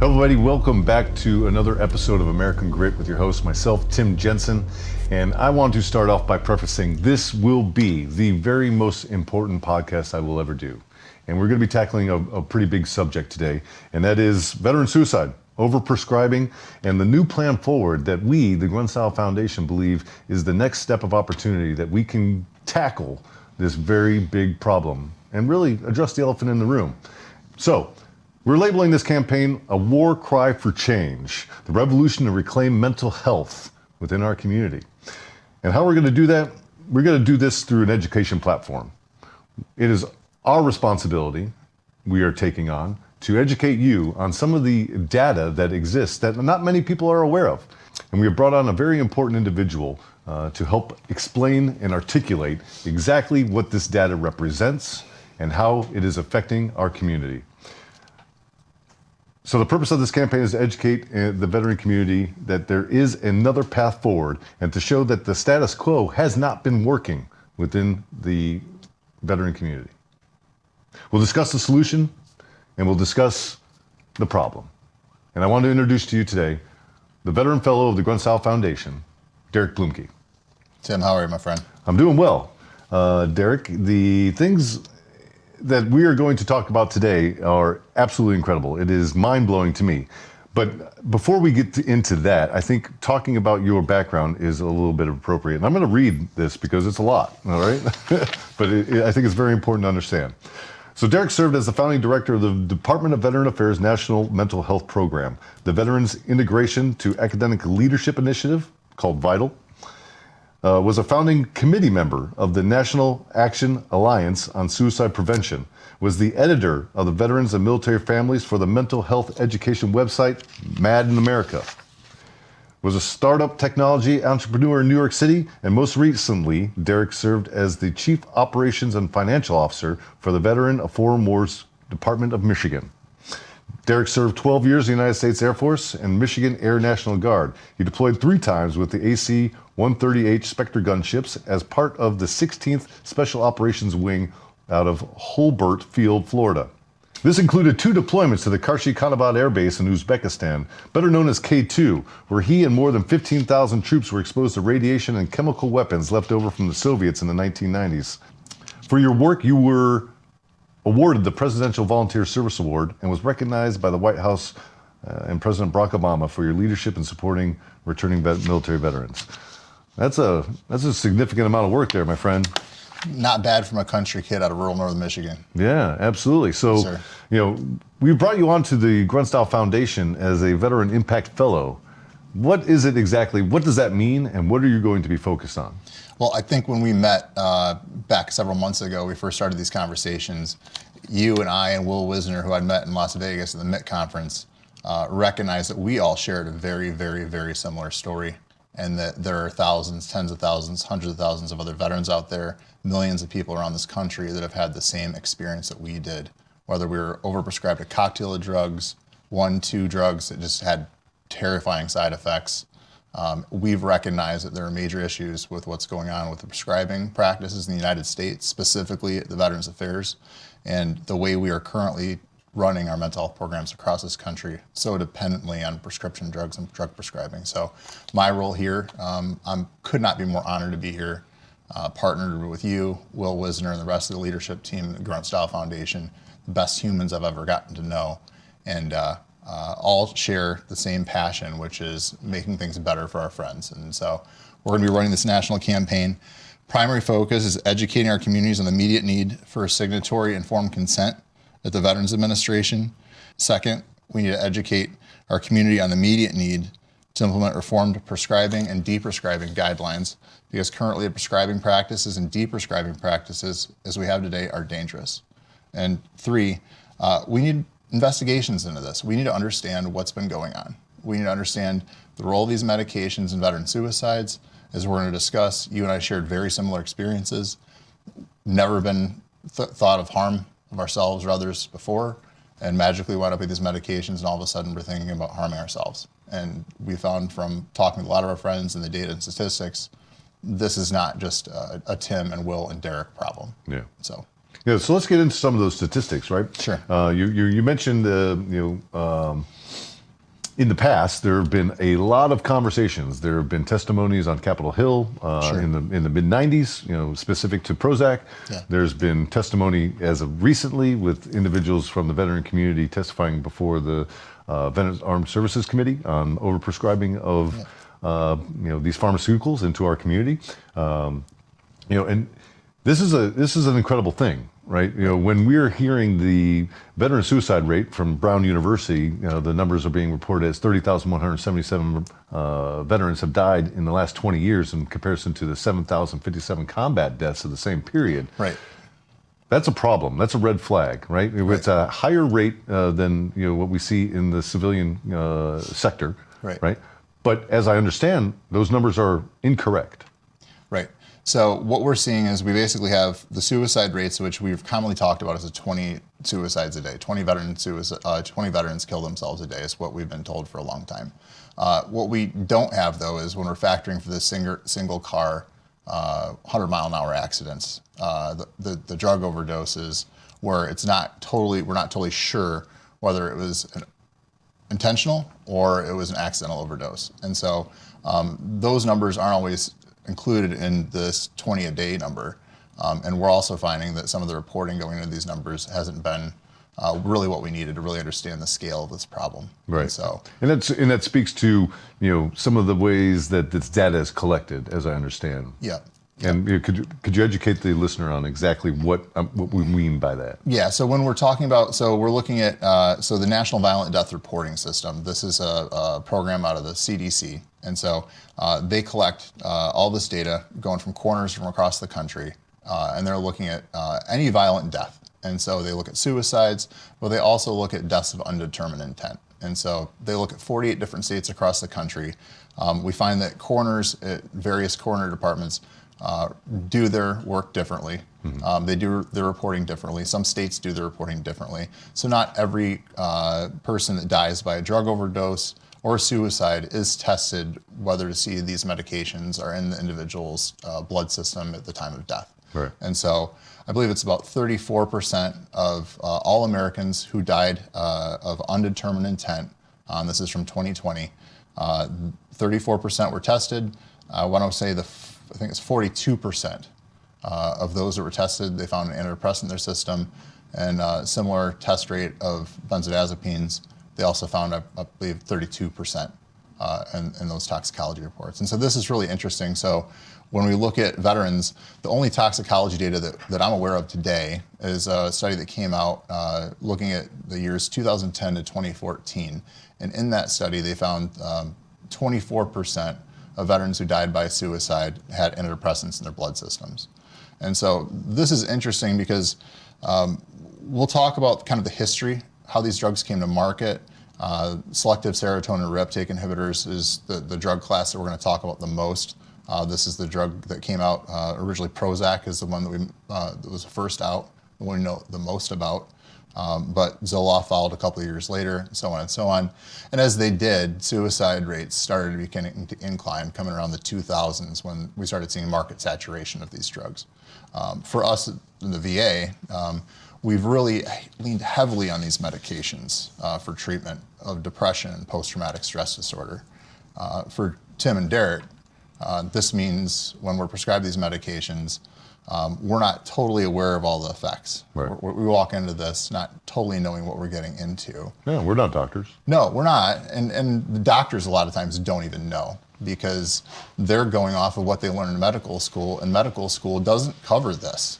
Hello everybody, welcome back to another episode of American Grit with your host, myself, Tim Jensen. And I want to start off by prefacing this will be the very most important podcast I will ever do. And we're going to be tackling a pretty big subject today, and that is veteran suicide, overprescribing, and the new plan forward that we, the Grunt Style Foundation, believe is the next step of opportunity that we can tackle this very big problem and really address the elephant in the room. So, we're labeling this campaign a war cry for change, the revolution to reclaim mental health within our community. And how we're going to do that? We're going to do this through an education platform. It is our responsibility we are taking on to educate you on some of the data that exists that not many people are aware of. And we have brought on a very important individual to help explain and articulate exactly what this data represents and how it is affecting our community. So the purpose of this campaign is to educate the veteran community that there is another path forward and to show that the status quo has not been working within the veteran community. We'll discuss the solution and we'll discuss the problem. And I want to introduce to you today the veteran fellow of the Grunt Style Foundation, Derek Blumke. Tim, how are you, my friend? I'm doing well. Derek, the things that we are going to talk about today are absolutely incredible. It is mind-blowing to me. But before we get into that, I think talking about your background is a little bit appropriate. And I'm going to read this because it's a lot, all right? But I think it's very important to understand. So Derek served as the founding director of the Department of Veteran Affairs National Mental Health Program, the Veterans Integration to Academic Leadership Initiative, called VITAL, was a founding committee member of the National Action Alliance on Suicide Prevention, was the editor of the Veterans and Military Families for the mental health education website Mad in America, was a startup technology entrepreneur in New York City, and most recently, Derek served as the Chief Operations and Financial Officer for the Veteran of Foreign Wars Department of Michigan. Derek served 12 years in the United States Air Force and Michigan Air National Guard. He deployed 3 times with the AC-130H Spectre gunships as part of the 16th Special Operations Wing out of Holbert Field, Florida. This included 2 deployments to the Karshi-Khanabad Air Base in Uzbekistan, better known as K2, where he and more than 15,000 troops were exposed to radiation and chemical weapons left over from the Soviets in the 1990s. For your work, you were awarded the Presidential Volunteer Service Award and was recognized by the White House and President Barack Obama for your leadership in supporting returning military veterans. That's a significant amount of work there, my friend. Not bad from a country kid out of rural northern Michigan. Yeah, absolutely. So, Yes, we brought you on to the Grunt Style Foundation as a Veteran Impact Fellow. What is it exactly? What does that mean? And what are you going to be focused on? Well, I think when we met back several months ago, we first started these conversations, you and I and Will Wisner, who I'd met in Las Vegas at the MIT conference, recognized that we all shared a very, very, very similar story, and that there are thousands, tens of thousands, hundreds of thousands of other veterans out there, millions of people around this country that have had the same experience that we did, whether we were overprescribed a cocktail of drugs, 1-2 drugs that just had terrifying side effects. We've recognized that there are major issues with what's going on with the prescribing practices in the United States, specifically at the Veterans Affairs, and the way we are currently running our mental health programs across this country so dependently on prescription drugs and drug prescribing. So my role here, I could not be more honored to be here, partnered with you, Will Wisner, and the rest of the leadership team at the Grunt Style Foundation, the best humans I've ever gotten to know, and all share the same passion, which is making things better for our friends. And so we're going to be running this national campaign. Primary focus is educating our communities on the immediate need for signatory informed consent at the Veterans Administration. Second, we need to educate our community on the immediate need to implement reformed prescribing and deprescribing guidelines, because currently the prescribing practices and deprescribing practices as we have today are dangerous. And 3, we need investigations into this. We need to understand what's been going on. We need to understand the role of these medications in veteran suicides. As we're going to discuss, you and I shared very similar experiences, never been thought of harm of ourselves or others before, and magically wound up with these medications, and all of a sudden we're thinking about harming ourselves. And we found from talking to a lot of our friends and the data and statistics, this is not just a Tim and Will and Derek problem. Yeah. So let's get into some of those statistics, right? Sure. You mentioned in the past, there have been a lot of conversations. There have been testimonies on Capitol Hill in the mid '90s, specific to Prozac. Yeah. There's been testimony as of recently with individuals from the veteran community testifying before the Veterans Armed Services Committee on overprescribing of these pharmaceuticals into our community. And this is an incredible thing. Right, when we're hearing the veteran suicide rate from Brown University, the numbers are being reported as 30,177 veterans have died in the last 20 years in comparison to the 7,057 combat deaths of the same period. Right. That's a problem. That's a red flag, right? It's a higher rate than what we see in the civilian sector, right? But as I understand, those numbers are incorrect. Right. So what we're seeing is we basically have the suicide rates, which we've commonly talked about as 20 suicides a day. 20 veterans kill themselves a day is what we've been told for a long time. What we don't have, though, is when we're factoring for the single car 100-mile-an-hour accidents, the drug overdoses, where we're not totally sure whether it was intentional or it was an accidental overdose. And so those numbers aren't always included in this 20 a day number. And we're also finding that some of the reporting going into these numbers hasn't been really what we needed to really understand the scale of this problem. Right. And that speaks to some of the ways that this data is collected, as I understand. Yeah. And could you educate the listener on exactly what we mean by that? Yeah. So when we're talking about, we're looking at the National Violent Death Reporting System. This is a program out of the CDC, and so they collect all this data going from corners from across the country, and they're looking at any violent death. And so they look at suicides, but they also look at deaths of undetermined intent. And so they look at 48 different states across the country. We find that coroners at various coroner departments do their work differently. Mm-hmm. They do their reporting differently. Some states do their reporting differently. So not every person that dies by a drug overdose or suicide is tested whether to see these medications are in the individual's blood system at the time of death. Right. And so I believe it's about 34% of all Americans who died of undetermined intent. This is from 2020. 34% were tested. When I say I think it's 42% of those that were tested, they found an antidepressant in their system, and a similar test rate of benzodiazepines. They also found, I believe, 32% in those toxicology reports. And so this is really interesting. So when we look at veterans, the only toxicology data that I'm aware of today is a study that came out looking at the years 2010 to 2014. And in that study, they found 24% of veterans who died by suicide had antidepressants in their blood systems. And so this is interesting because we'll talk about kind of the history, how these drugs came to market. Selective serotonin reuptake inhibitors is the drug class that we're going to talk about the most. This is the drug that came out originally. Prozac is the one that was first out, the one we know the most about. But Zoloft followed a couple of years later, and so on and so on. And as they did, suicide rates started beginning to incline, coming around the 2000s when we started seeing market saturation of these drugs. For us in the VA, we've really leaned heavily on these medications for treatment of depression and post-traumatic stress disorder. For Tim and Derek, this means when we're prescribed these medications, we're not totally aware of all the effects. Right. We walk into this not totally knowing what we're getting into. No, we're not doctors. No, we're not. And the doctors a lot of times don't even know because they're going off of what they learn in medical school, and medical school doesn't cover this.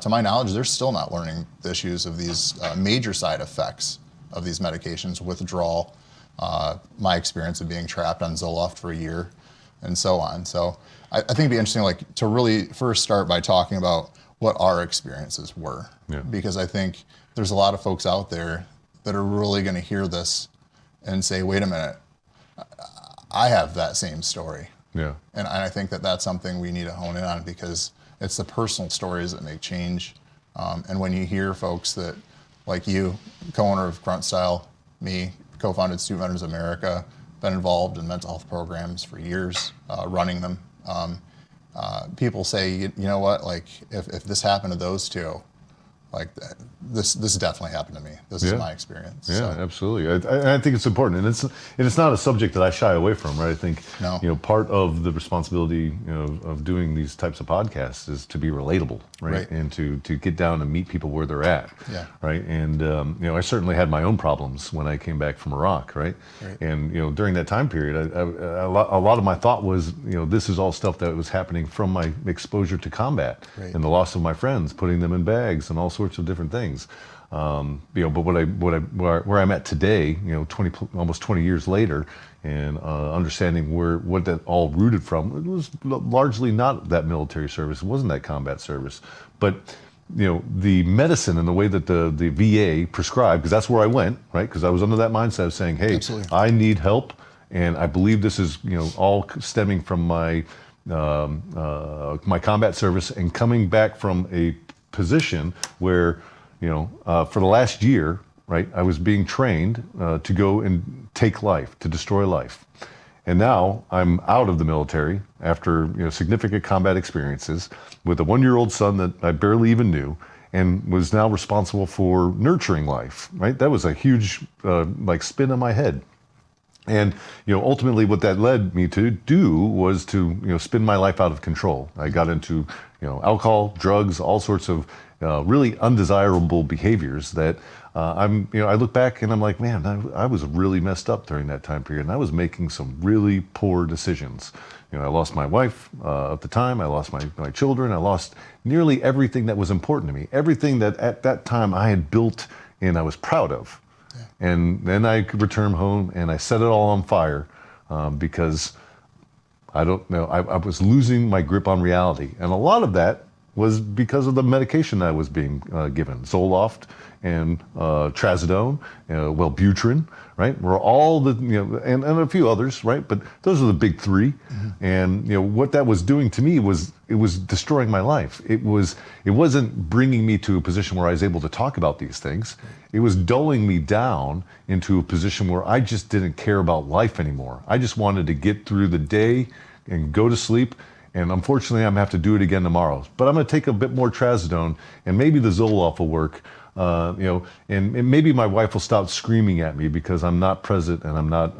To my knowledge, they're still not learning the issues of these major side effects of these medications, withdrawal, my experience of being trapped on Zoloft for a year, and so on. So I think it'd be interesting, to really first start by talking about what our experiences were, because I think there's a lot of folks out there that are really going to hear this and say, "Wait a minute, I have that same story." Yeah. And I think that that's something we need to hone in on because it's the personal stories that make change. And when you hear folks that, like you, co-owner of Grunt Style, me, co-founded Student Veterans America, been involved in mental health programs for years, running them. People say, you know what, if this happened to those two, like this definitely happened to me. This is my experience. Yeah, So, absolutely. I think it's important, and it's not a subject that I shy away from, right? I think No. part of the responsibility of doing these types of podcasts is to be relatable, right? And to get down and meet people where they're at, Yeah. right? And I certainly had my own problems when I came back from Iraq, right? And during that time period, a lot of my thought was, this is all stuff that was happening from my exposure to combat and the loss of my friends, putting them in bags, and all sorts of different things. But where I'm at today, almost 20 years later, and understanding what that all rooted from, it was largely not that military service. It wasn't that combat service, but the medicine and the way that the VA prescribed, because that's where I went, right? Because I was under that mindset of saying, hey, Absolutely. I need help, and I believe this is all stemming from my my combat service, and coming back from a position where for the last year, right, I was being trained to go and take life, to destroy life. And now I'm out of the military after significant combat experiences with a 1-year-old son that I barely even knew, and was now responsible for nurturing life, right? That was a huge spin on my head. And ultimately, what that led me to do was to spin my life out of control. I got into alcohol, drugs, all sorts of really undesirable behaviors that I look back and I'm like, man, I was really messed up during that time period, and I was making some really poor decisions. I lost my wife at the time. I lost my children. I lost nearly everything that was important to me, everything that at that time I had built and I was proud of. And then I could return home and I set it all on fire because I don't know, I was losing my grip on reality. And a lot of that was because of the medication I was being given, Zoloft and Trazodone, Wellbutrin, right? Were all the, and a few others, right? But those are the big three. And what that was doing to me was, it was destroying my life. It wasn't bringing me to a position where I was able to talk about these things. It was dulling me down into a position where I just didn't care about life anymore. I just wanted to get through the day and go to sleep. And unfortunately, I'm gonna have to do it again tomorrow. But I'm gonna take a bit more Trazodone, and maybe the Zoloft will work. And maybe my wife will stop screaming at me because I'm not present and I'm not,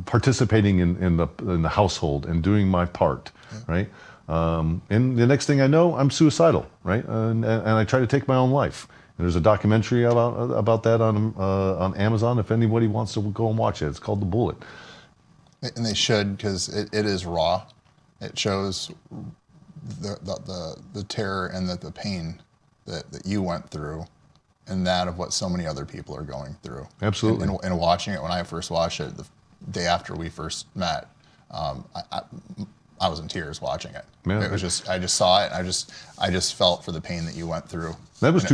participating in the household and doing my part, right? And the next thing I know, I'm suicidal, right? And I try to take my own life. And there's a documentary about that on Amazon. If anybody wants to go and watch it, it's called The Bullet. And they should, because it is raw. It shows the terror and the pain that you went through, and that of what so many other people are going through. Absolutely. And watching it, when I first watched it, the day after we first met, I was in tears watching it. Yeah. It was just, I just saw it. I just felt for the pain that you went through. That was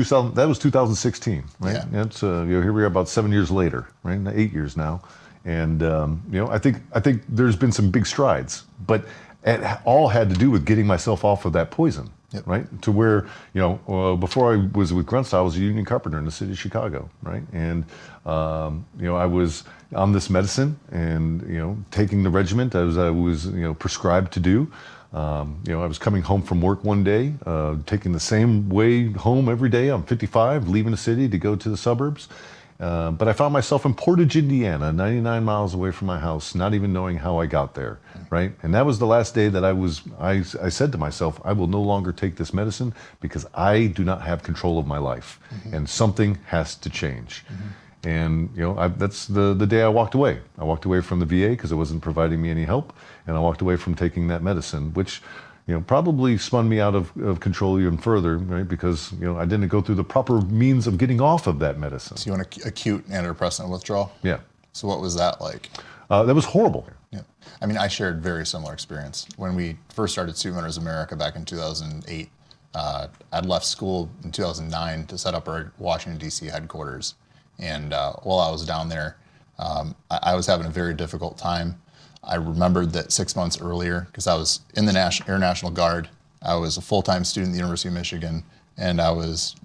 2016, right? Yeah. That's here we are about 7 years later, right? 8 years now. And I think there's been some big strides, but it all had to do with getting myself off of that poison, right? To where before I was with Grunt Style, I was a union carpenter in the city of Chicago, right? And I was on this medicine and taking the regimen as I was prescribed to do. I was coming home from work one day, taking the same way home every day. I'm 55, leaving the city to go to the suburbs. But I found myself in Portage, Indiana, 99 miles away from my house, not even knowing how I got there, right? And that was the last day that I said to myself, I will no longer take this medicine because I do not have control of my life, and something has to change. And that's the day I walked away. I walked away from the VA because it wasn't providing me any help, and I walked away from taking that medicine, which probably spun me out of control even further, right? Because, I didn't go through the proper means of getting off of that medicine. So you want acute antidepressant withdrawal? Yeah. So what was that like? That was horrible. Yeah. I mean, I shared very similar experience. When we first started Student Runners America back in 2008, I'd left school in 2009 to set up our Washington, D.C. headquarters. And while I was down there, I was having a very difficult time. I remembered that 6 months earlier, because I was in the Air National Guard, I was a full-time student at the University of Michigan, and I was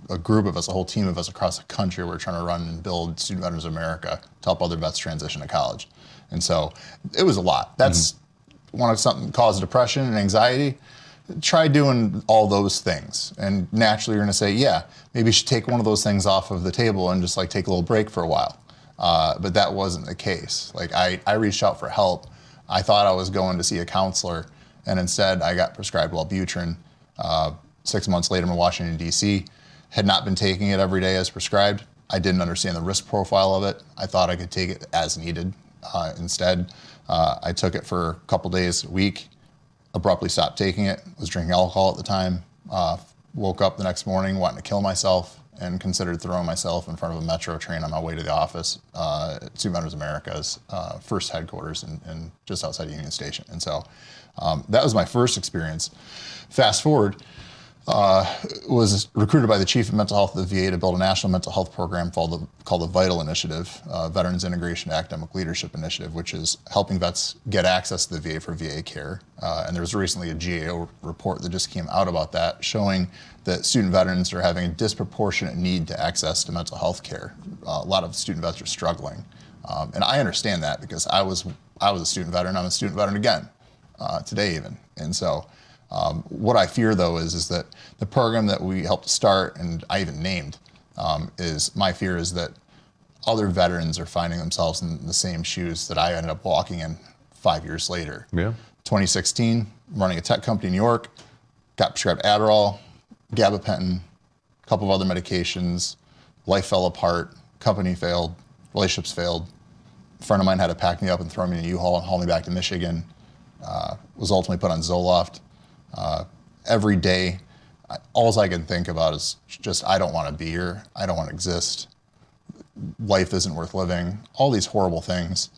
a group of us, a whole team of us across the country, were trying to run and build Student Veterans of America to help other vets transition to college. And so it was a lot. That's something caused depression and anxiety. try doing all those things. And naturally you're gonna say, yeah, maybe you should take one of those things off of the table and just like take a little break for a while. But that wasn't the case. Like I reached out for help. I thought I was going to see a counselor, and instead I got prescribed Wellbutrin. 6 months later, I'm in Washington, D.C., had not been taking it every day as prescribed. I didn't understand the risk profile of it. I thought I could take it as needed. Instead, I took it for a couple days, a week, abruptly stopped taking it, was drinking alcohol at the time, woke up the next morning wanting to kill myself, and considered throwing myself in front of a metro train on my way to the office at Student Veterans America's first headquarters in just outside Union Station. And so that was my first experience. Fast forward, was recruited by the chief of mental health of the VA to build a national mental health program called the VITAL Initiative, Veterans Integration Academic Leadership Initiative, which is helping vets get access to the VA for VA care. And there was recently a GAO report that just came out about that, showing that student veterans are having a disproportionate need to access to mental health care. A lot of student vets are struggling. And I understand that because I was a student veteran. I'm a student veteran again, today even. And so what I fear, though, is that the program that we helped start, and I even named, my fear is that other veterans are finding themselves in the same shoes that I ended up walking in 5 years later. Yeah. 2016, running a tech company in New York, got prescribed Adderall, gabapentin, a couple of other medications. Life fell apart, company failed, relationships failed. A friend of mine had to pack me up and throw me in a U-Haul and haul me back to Michigan. Was ultimately put on Zoloft. Every day, all I can think about is just, I don't want to be here. I don't want to exist. Life isn't worth living. All these horrible things.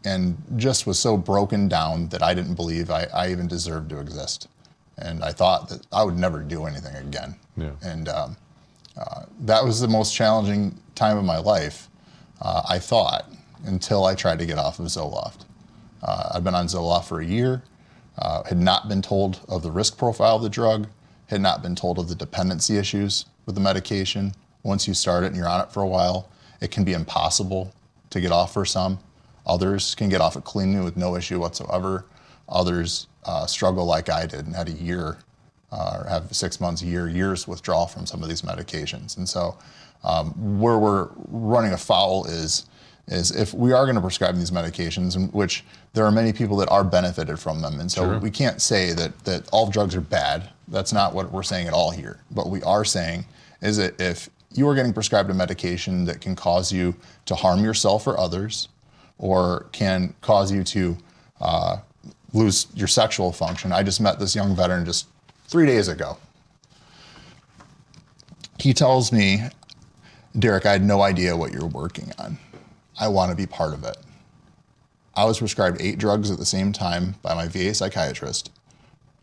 And just was so broken down that I didn't believe I even deserved to exist. And I thought that I would never do anything again. Yeah. And that was the most challenging time of my life, I thought, until I tried to get off of Zoloft. I'd been on Zoloft for a year. Had not been told of the risk profile of the drug, had not been told of the dependency issues with the medication. Once you start it and you're on it for a while, it can be impossible to get off for some. Others can get off it cleanly with no issue whatsoever. Others struggle like I did and had a year, or have 6 months, years withdrawal from some of these medications. And so where we're running afoul is if we are going to prescribe these medications, in which there are many people that are benefited from them. And so Sure. we can't say that all drugs are bad. That's not what we're saying at all here. What we are saying is that if you are getting prescribed a medication that can cause you to harm yourself or others, or can cause you to lose your sexual function. I just met this young veteran just 3 days ago. He tells me, Derek, I had no idea what you're working on. I want to be part of it. I was prescribed 8 drugs at the same time by my VA psychiatrist.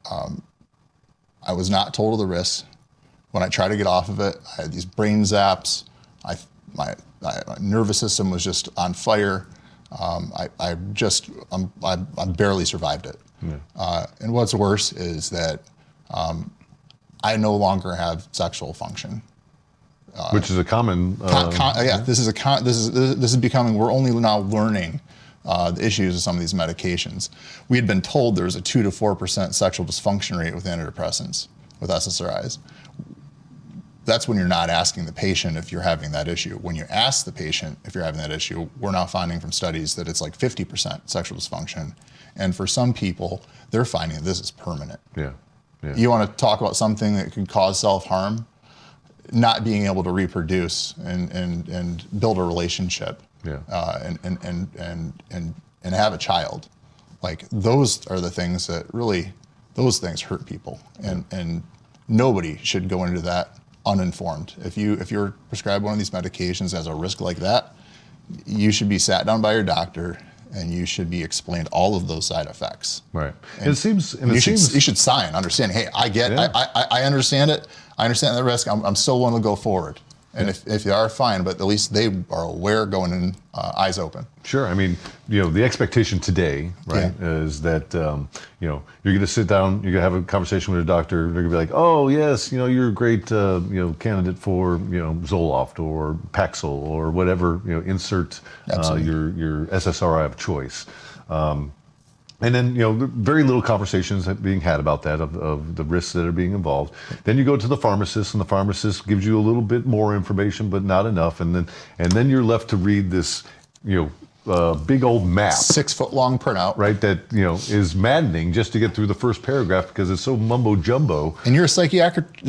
I was not told of the risks. When I tried to get off of it, I had these brain zaps. My nervous system was just on fire. I barely survived it. Yeah. And what's worse is that I no longer have sexual function. Which is a common. This is becoming. We're only now learning the issues of some of these medications. We had been told there was a 2 to 4% sexual dysfunction rate with antidepressants, with SSRIs. That's when you're not asking the patient if you're having that issue. When you ask the patient if you're having that issue, we're now finding from studies that it's like 50% sexual dysfunction. And for some people, they're finding this is permanent. Yeah. Yeah. You want to talk about something that can cause self-harm? Not being able to reproduce and build a relationship, Yeah. And have a child. Like, those are the things that really, those things hurt people. And nobody should go into that uninformed. If you're prescribed one of these medications as a risk like that, you should be sat down by your doctor and you should be explained all of those side effects. Right. And it seems you should sign, understand, hey, I get, Yeah. I understand it. I understand the risk. I'm still willing to go forward. And if they are, fine, but at least they are aware, going in, eyes open. Sure. I mean, the expectation today, right, is that, you're going to sit down, you're going to have a conversation with a doctor. They're going to be like, oh, yes, you're a great, candidate for, Zoloft or Paxil or whatever, insert your SSRI of choice. And then, very little conversations being had about that, of the risks that are being involved. Then you go to the pharmacist, and the pharmacist gives you a little bit more information, but not enough. And then you're left to read this, big old map. 6 foot long printout. Right, that is maddening just to get through the first paragraph because it's so mumbo jumbo. And you're a psychiatric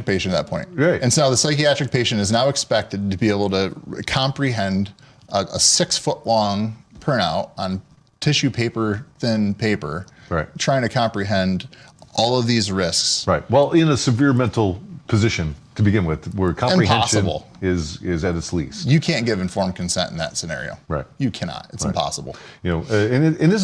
patient at that point. Right. And so now the psychiatric patient is now expected to be able to comprehend a 6 foot long printout on tissue paper, thin paper, right, trying to comprehend all of these risks. Right. Well, in a severe mental position to begin with, where comprehension Impossible. is at its least. You can't give informed consent in that scenario. Right. You cannot. It's right. impossible. And this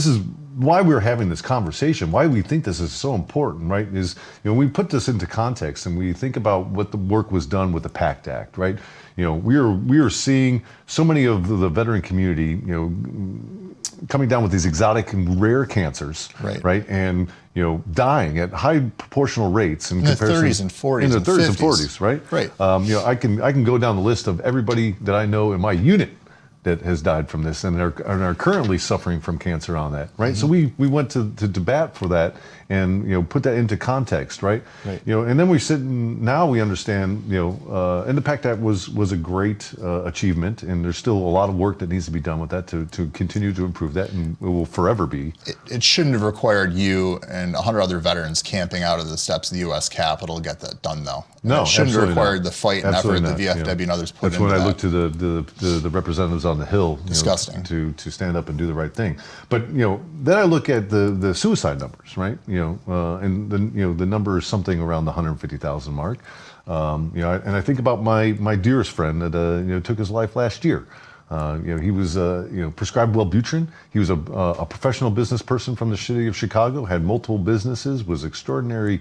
is why we're having this conversation, why we think this is so important, right? Is, we put this into context and we think about what the work was done with the PACT Act, right? We are seeing so many of the veteran community, coming down with these exotic and rare cancers, right? And dying at high proportional rates in comparison. their 30s and 40s. In their and 30s 50s. and 40s, right? Right. I can go down the list of everybody that I know in my unit that has died from this and are currently suffering from cancer on that, right? So we went to bat for that and put that into context, right? And then we sit and now we understand, and the PACT Act was a great achievement, and there's still a lot of work that needs to be done with that to continue to improve that, and it will forever be. It shouldn't have required you and 100 other veterans camping out of the steps of the U.S. Capitol to get that done, though. No, it shouldn't have required not. the fight and Absolutely effort not. the VFW and others put That's into when I that. look to the representatives on the Hill, Disgusting. to stand up and do the right thing. But then I look at the suicide numbers, right? And the number is something around the 150,000 mark. And I think about my dearest friend that took his life last year. He was prescribed Wellbutrin. He was a professional business person from the city of Chicago, had multiple businesses, was extraordinarily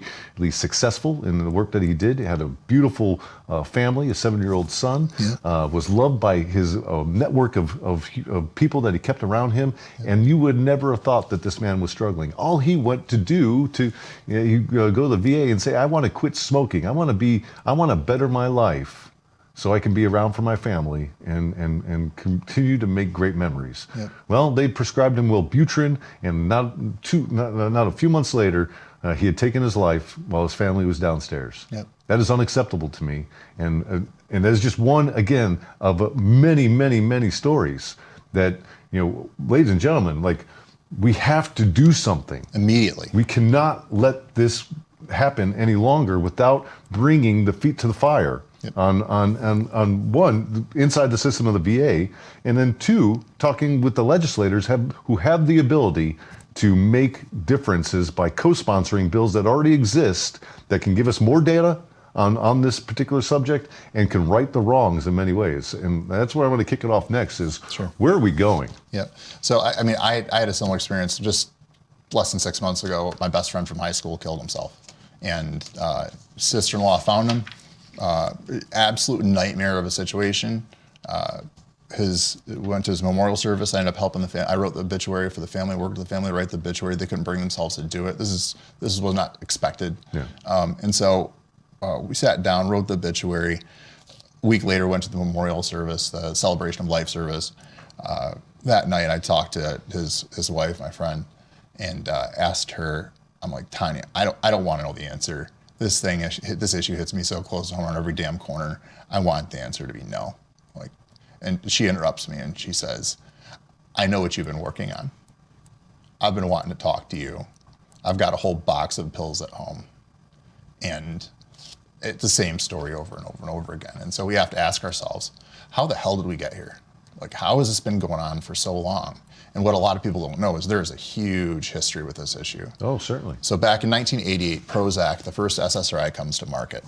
successful in the work that he did. He had a beautiful family, a 7-year-old son, was loved by his network of people that he kept around him, and you would never have thought that this man was struggling. All he went to do go to the VA and say, I want to quit smoking. I want to better my life, so I can be around for my family and continue to make great memories. Yep. Well, they prescribed him Wellbutrin, and not a few months later, he had taken his life while his family was downstairs. Yep. That is unacceptable to me, and that is just one, again, of many, many, many stories that, ladies and gentlemen, we have to do something. Immediately. We cannot let this happen any longer without bringing the feet to the fire. Yep. On one, inside the system of the VA, and then two, talking with the legislators who have the ability to make differences by co-sponsoring bills that already exist that can give us more data on this particular subject and can right the wrongs in many ways. And that's where I want to kick it off next is, where are we going? Yep. So, I had a similar experience just less than 6 months ago. My best friend from high school killed himself, and sister-in-law found him. Absolute nightmare of a situation. Went to his memorial service. I ended up helping the family. I wrote the obituary for the family, worked with the family to write the obituary. They couldn't bring themselves to do it. This was not expected. Yeah. And so we sat down, wrote the obituary. A week later, went to the memorial service, the celebration of life service. That night, I talked to his wife, my friend, and asked her, I'm like, Tanya, I don't want to know the answer. This issue hits me so close to home on every damn corner. I want the answer to be no. And she interrupts me and she says, I know what you've been working on. I've been wanting to talk to you. I've got a whole box of pills at home. And it's the same story over and over and over again. And so we have to ask ourselves, how the hell did we get here? How has this been going on for so long? And what a lot of people don't know is there's a huge history with this issue. Oh, certainly. So back in 1988, Prozac, the first SSRI, comes to market,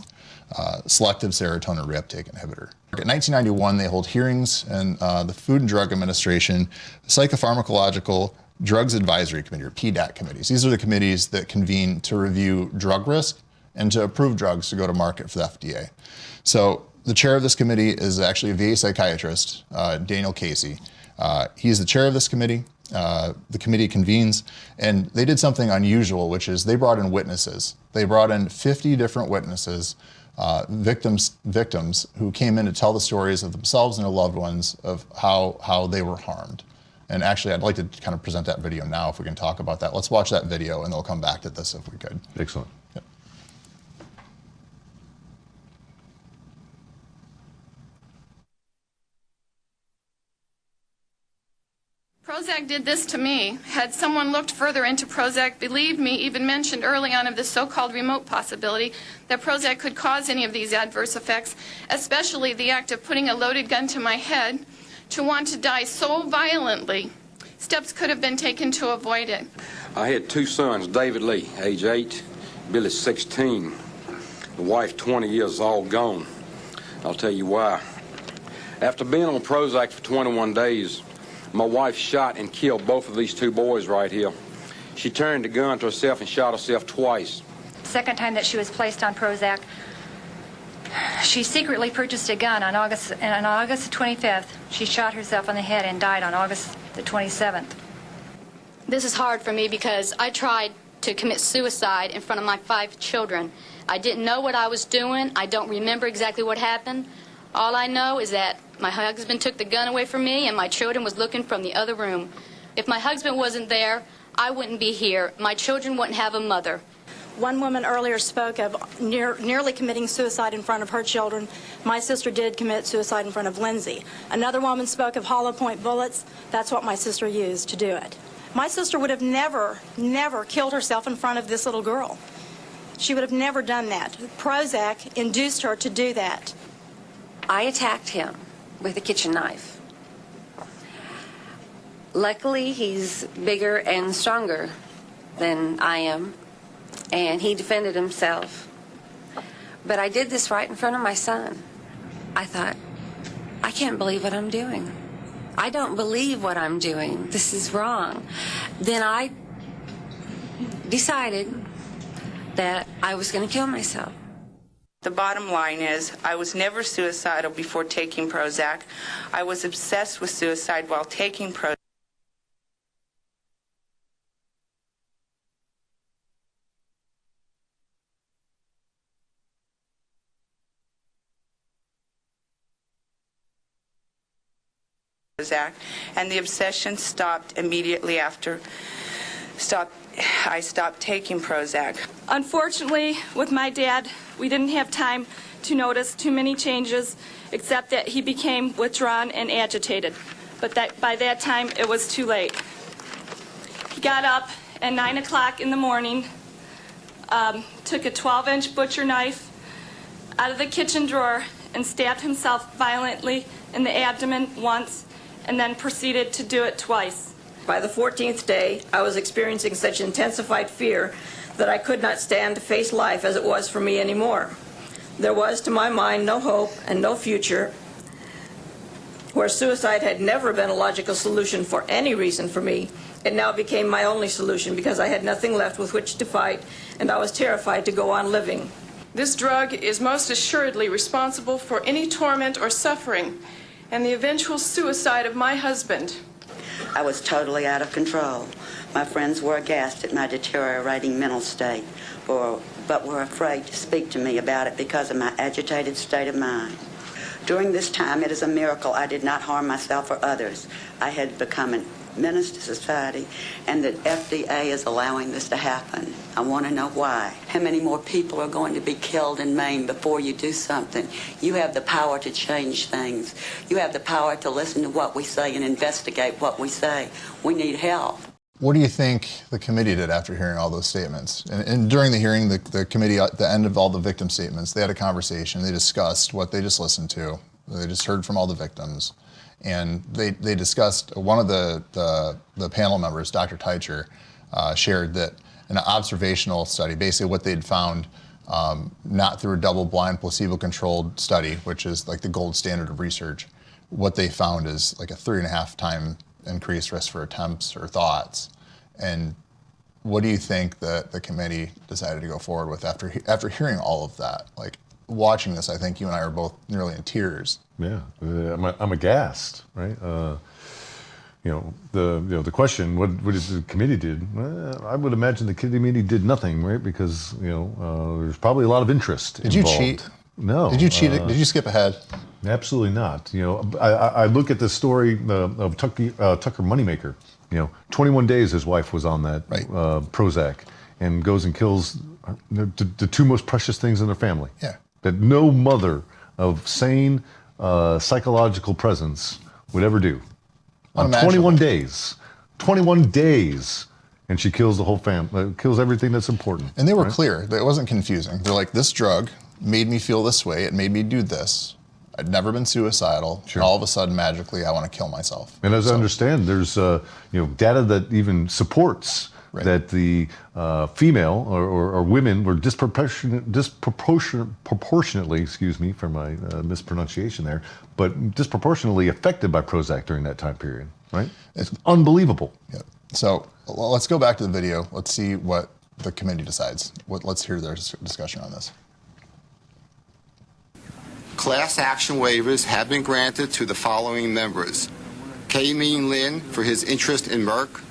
selective serotonin reuptake inhibitor. In 1991, they hold hearings in the Food and Drug Administration Psychopharmacological Drugs Advisory Committee, or PDAC committees. These are the committees that convene to review drug risk and to approve drugs to go to market for the FDA. So the chair of this committee is actually a VA psychiatrist, Daniel Casey. He's the chair of this committee. The committee convenes, and they did something unusual, which is they brought in witnesses. They brought in 50 different witnesses, victims who came in to tell the stories of themselves and their loved ones of how they were harmed. And actually, I'd like to kind of present that video now if we can talk about that. Let's watch that video and then we'll come back to this if we could. Excellent. Yep. Prozac did this to me. Had someone looked further into Prozac, believed me, even mentioned early on of the so-called remote possibility that Prozac could cause any of these adverse effects, especially the act of putting a loaded gun to my head, to want to die so violently, steps could have been taken to avoid it. I had two sons, David Lee, age 8, Billy 16. The wife 20 years, all gone. I'll tell you why. After being on Prozac for 21 days, my wife shot and killed both of these two boys right here. She turned the gun to herself and shot herself twice. The second time that she was placed on Prozac, she secretly purchased a gun on August the 25th. She shot herself on the head and died on August the 27th. This is hard for me because I tried to commit suicide in front of my 5 children. I didn't know what I was doing. I don't remember exactly what happened. All I know is that my husband took the gun away from me and my children was looking from the other room. If my husband wasn't there, I wouldn't be here. My children wouldn't have a mother. One woman earlier spoke of nearly committing suicide in front of her children. My sister did commit suicide in front of Lindsay. Another woman spoke of hollow point bullets. That's what my sister used to do it. My sister would have never killed herself in front of this little girl. She would have never done that. Prozac induced her to do that. I attacked him with a kitchen knife. Luckily, he's bigger and stronger than I am, and he defended himself. But I did this right in front of my son. I thought, I can't believe what I'm doing. I don't believe what I'm doing. This is wrong. Then I decided that I was going to kill myself. The bottom line is, I was never suicidal before taking Prozac. I was obsessed with suicide while taking Prozac. And the obsession stopped immediately after I stopped taking Prozac. Unfortunately, with my dad, we didn't have time to notice too many changes, except that he became withdrawn and agitated. But by that time, it was too late. He got up at 9 o'clock in the morning, took a 12-inch butcher knife out of the kitchen drawer and stabbed himself violently in the abdomen once, and then proceeded to do it twice. By the 14th day, I was experiencing such intensified fear that I could not stand to face life as it was for me anymore. There was, to my mind, no hope and no future. Where suicide had never been a logical solution for any reason for me, it now became my only solution because I had nothing left with which to fight, and I was terrified to go on living. This drug is most assuredly responsible for any torment or suffering and the eventual suicide of my husband. I was totally out of control. My friends were aghast at my deteriorating mental state, but were afraid to speak to me about it because of my agitated state of mind. During this time, it is a miracle I did not harm myself or others. I had become a menace to society, and that FDA is allowing this to happen. I want to know why. How many more people are going to be killed and maimed before you do something? You have the power to change things. You have the power to listen to what we say and investigate what we say. We need help. What do you think the committee did after hearing all those statements? And during the hearing, the committee, at the end of all the victim statements, they had a conversation. They discussed what they just listened to. They just heard from all the victims. And they discussed, one of the panel members, Dr. Teicher, shared that an observational study, basically what they'd found, not through a double-blind, placebo-controlled study, which is like the gold standard of research, what they found is like a 3.5 time increased risk for attempts or thoughts. And what do you think that the committee decided to go forward with after hearing all of that? Like, watching this, I think you and I are both nearly in tears. Yeah, I'm aghast, right? The question, what did the committee did? Well, I would imagine the committee did nothing, right? Because there's probably a lot of interest. Did involved. you cheat? No. Did you cheat? Did you skip ahead? Absolutely not. I look at this story of Tucker Moneymaker. 21 days his wife was on that Prozac, and goes and kills the two most precious things in their family. Yeah. That no mother of sane psychological presence would ever do. On 21 days. 21 days. And she kills the whole family, kills everything that's important. And they were clear. It wasn't confusing. They're like, this drug made me feel this way. It made me do this. I'd never been suicidal. Sure. And all of a sudden, magically, I want to kill myself. And as I understand, there's data that even supports that the female or women were disproportionately, excuse me for my mispronunciation there, but disproportionately affected by Prozac during that time period, right? It's unbelievable. Yeah. So let's go back to the video. Let's see what the committee decides. Let's hear their discussion on this. Class action waivers have been granted to the following members: K-Mean Lin for his interest in Merck,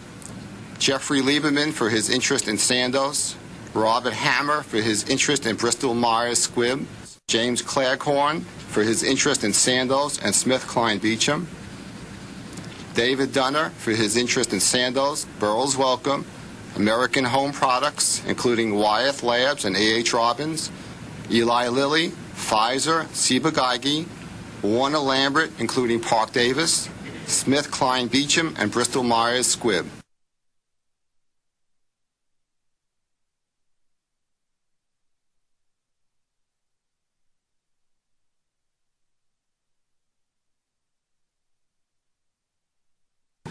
Jeffrey Lieberman for his interest in Sandoz, Robert Hammer for his interest in Bristol Myers Squibb, James Claghorn for his interest in Sandoz and SmithKline Beecham, David Dunner for his interest in Sandoz, Burroughs Wellcome, American Home Products, including Wyeth Labs and A.H. Robbins, Eli Lilly, Pfizer, Ciba-Geigy, Warner Lambert, including Park Davis, SmithKline Beecham, and Bristol Myers Squibb.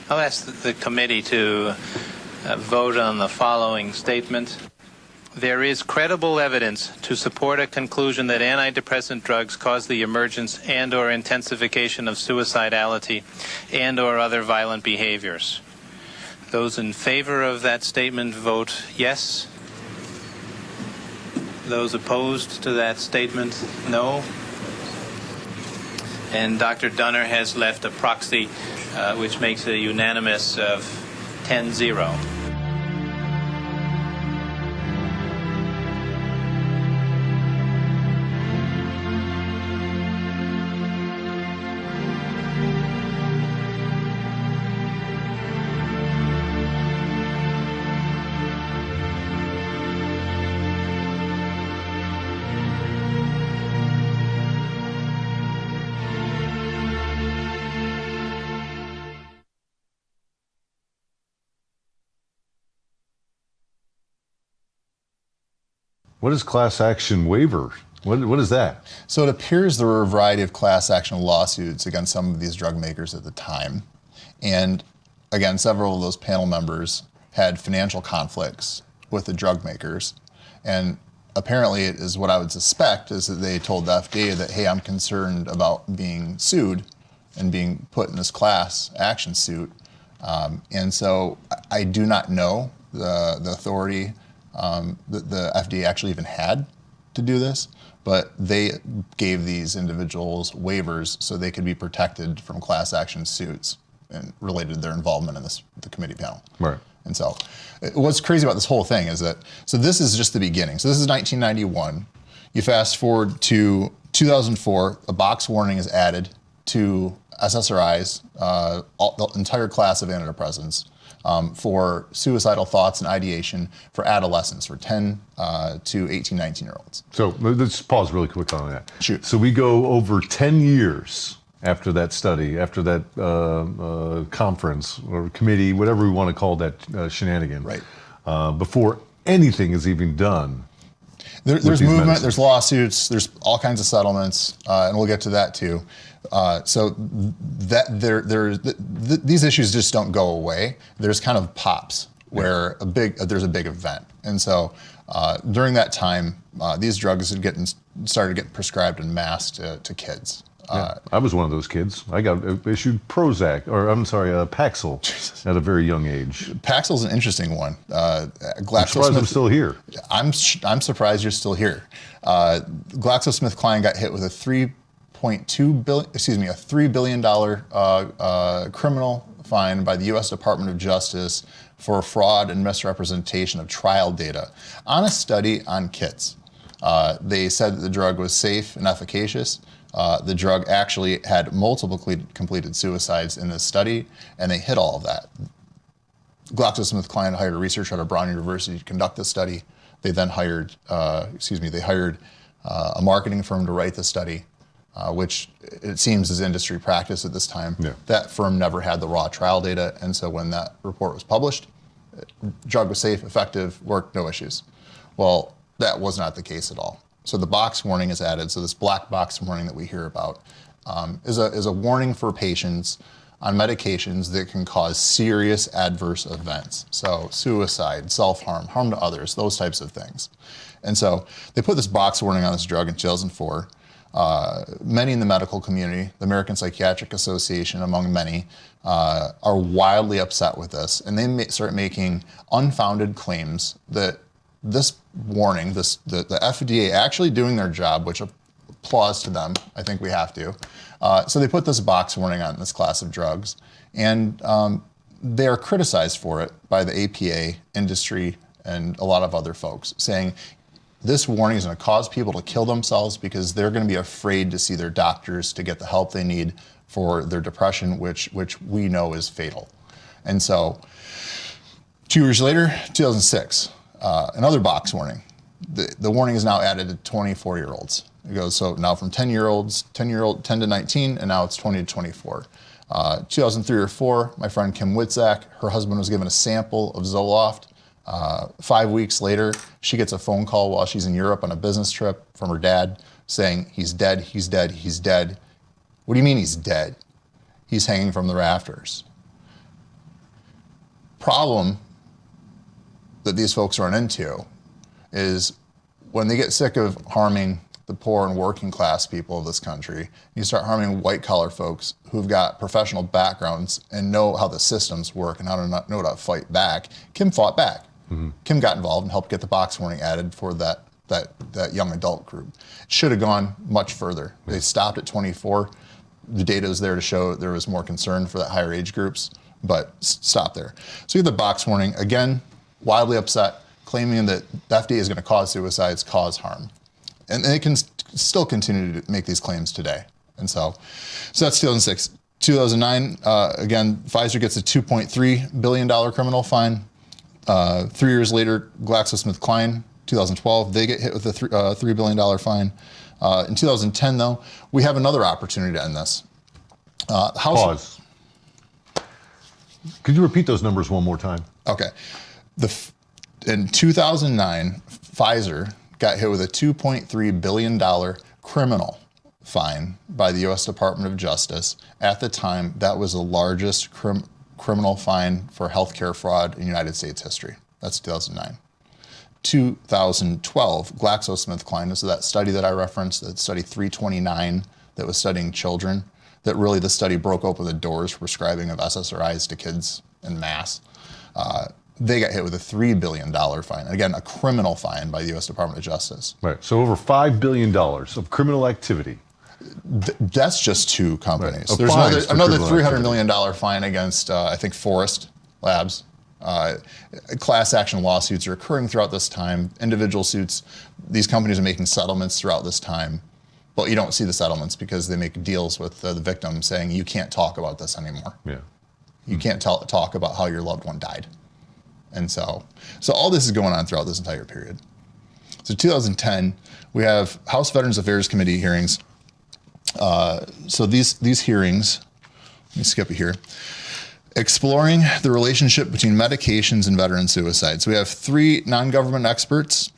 I'll ask the committee to vote on the following statement. There is credible evidence to support a conclusion that antidepressant drugs cause the emergence and/or intensification of suicidality and/or other violent behaviors. Those in favor of that statement vote yes. Those opposed to that statement, no. And Dr. Dunner has left a proxy which makes it unanimous of 10-0. What is class action waiver? What is that? So it appears there were a variety of class action lawsuits against some of these drug makers at the time. And again, several of those panel members had financial conflicts with the drug makers. And apparently it is what I would suspect is that they told the FDA that, hey, I'm concerned about being sued and being put in this class action suit. And so I do not know the authority that the FDA actually even had to do this, but they gave these individuals waivers so they could be protected from class action suits and related to their involvement in the committee panel. Right. And so what's crazy about this whole thing is that, so this is just the beginning. So this is 1991. You fast forward to 2004, a box warning is added to SSRIs, the entire class of antidepressants, for suicidal thoughts and ideation for adolescents, for 10 to 18, 19-year-olds. So let's pause really quick on that. Shoot. So we go over 10 years after that study, after that conference or committee, whatever we want to call that shenanigan, right? Before anything is even done. There's movement, medicines. There's lawsuits, there's all kinds of settlements, and we'll get to that too. So that these issues just don't go away. There's kind of pops where there's a big event, and so during that time, these drugs started getting prescribed en masse to kids. Yeah, I was one of those kids. I got issued Prozac, or I'm sorry, Paxil, at a very young age. Paxil's an interesting one. I'm surprised I'm still here. I'm surprised you're still here. GlaxoSmithKline got hit with a $3 billion criminal fine by the U.S. Department of Justice for fraud and misrepresentation of trial data on a study on kids. They said that the drug was safe and efficacious. The drug actually had multiple completed suicides in this study, and they hit all of that. GlaxoSmithKline hired a researcher out of Brown University to conduct the study. They then hired, a marketing firm to write the study, which it seems is industry practice at this time. Yeah. That firm never had the raw trial data, and so when that report was published, drug was safe, effective, worked, no issues. Well, that was not the case at all. So the box warning is added. So this black box warning that we hear about is a warning for patients on medications that can cause serious adverse events. So suicide, self-harm, harm to others, those types of things. And so they put this box warning on this drug in 2004. Many in the medical community, the American Psychiatric Association among many, are wildly upset with this. And they start making unfounded claims that this warning, the FDA actually doing their job, which applause to them, I think we have to. So they put this box warning on this class of drugs, and they are criticized for it by the APA, industry, and a lot of other folks, saying this warning is going to cause people to kill themselves because they're going to be afraid to see their doctors to get the help they need for their depression, which we know is fatal. And so 2 years later, 2006, another box warning. The warning is now added to 24-year-olds. It goes, so now from 10 to 19, and now it's 20 to 24. 2003 or 4, my friend Kim Witzak, her husband was given a sample of Zoloft. 5 weeks later, she gets a phone call while she's in Europe on a business trip from her dad saying, he's dead, he's dead, he's dead. What do you mean he's dead? He's hanging from the rafters. Problem that these folks run into is when they get sick of harming the poor and working class people of this country, you start harming white collar folks who've got professional backgrounds and know how the systems work and know how to fight back. Kim fought back. Mm-hmm. Kim got involved and helped get the box warning added for that young adult group. It should have gone much further. They stopped at 24. The data is there to show there was more concern for that higher age groups, but stop there. So you get the box warning, again, wildly upset, claiming that the FDA is going to cause suicides, cause harm. And they can still continue to make these claims today. And so that's 2006. 2009, again, Pfizer gets a $2.3 billion criminal fine. 3 years later, GlaxoSmithKline, 2012, they get hit with a $3 billion fine. In 2010, though, we have another opportunity to end this. Pause. Could you repeat those numbers one more time? Okay. In 2009, Pfizer got hit with a $2.3 billion criminal fine by the U.S. Department of Justice. At the time, that was the largest criminal fine for healthcare fraud in United States history. That's 2009. 2012, GlaxoSmithKline, so that study that I referenced, that study 329 that was studying children, that really the study broke open the doors for prescribing of SSRIs to kids en masse. They got hit with a $3 billion fine. Again, a criminal fine by the U.S. Department of Justice. Right, so over $5 billion of criminal activity. That's just two companies. Right. There's another $300 million fine against, I think, Forest Labs. Class action lawsuits are occurring throughout this time. Individual suits, these companies are making settlements throughout this time. But you don't see the settlements because they make deals with the victim saying, you can't talk about this anymore. Yeah. You can't talk about how your loved one died. And so all this is going on throughout this entire period. So 2010, we have House Veterans Affairs Committee hearings. So these hearings, let me skip it here, exploring the relationship between medications and veteran suicides. We have 3 non-government experts,